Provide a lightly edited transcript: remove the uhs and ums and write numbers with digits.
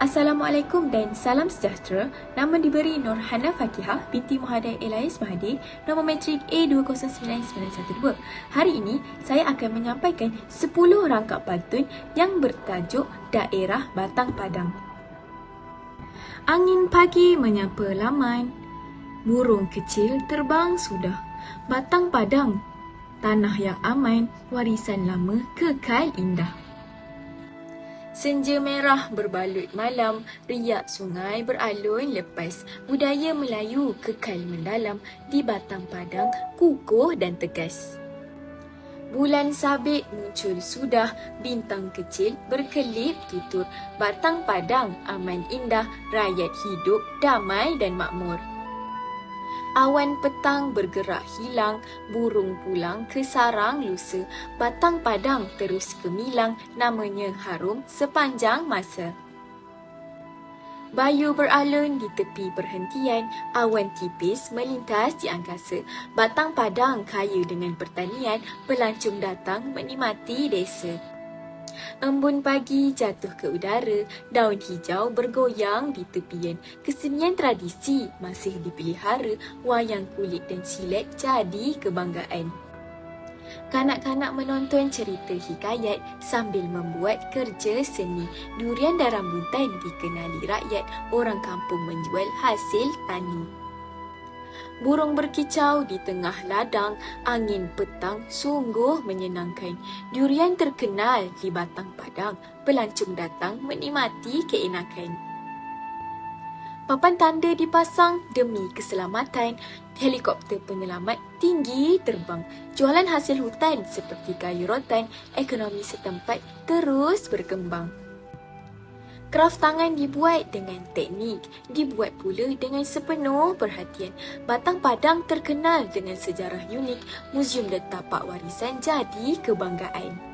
Assalamualaikum dan salam sejahtera. Nama diberi Nurhana Fakihah binti Muhammad Elias Mahathir, nombor matrik A209912. Hari ini saya akan menyampaikan 10 rangkap pantun yang bertajuk Daerah Batang Padang. Angin pagi menyapa laman, burung kecil terbang sudah. Batang Padang, tanah yang aman, warisan lama kekal indah. Senja merah berbalut malam, riak sungai beralun lepas. Budaya Melayu kekal mendalam, di Batang Padang kukuh dan tegas. Bulan sabit muncul sudah, bintang kecil berkelip tutur. Batang Padang aman indah, rakyat hidup damai dan makmur. Awan petang bergerak hilang, burung pulang ke sarang lusa. Batang Padang terus gemilang, namanya harum sepanjang masa. Bayu beralun di tepi perhentian, awan tipis melintas di angkasa. Batang Padang kaya dengan pertanian, pelancong datang menikmati desa. Embun pagi jatuh ke udara, daun hijau bergoyang di tepian. Kesenian tradisi masih dipelihara, wayang kulit dan silat jadi kebanggaan. Kanak-kanak menonton cerita hikayat sambil membuat kerja seni. Durian dan rambutan dikenali rakyat, orang kampung menjual hasil tani. Burung berkicau di tengah ladang, angin petang sungguh menyenangkan. Durian terkenal di Batang Padang, pelancong datang menikmati keenakan. Papan tanda dipasang demi keselamatan, helikopter penyelamat tinggi terbang. Jualan hasil hutan seperti kayu rotan, ekonomi setempat terus berkembang. Kraf tangan dibuat dengan teknik, dibuat pula dengan sepenuh perhatian. Batang Padang terkenal dengan sejarah unik, muzium dan tapak warisan jadi kebanggaan.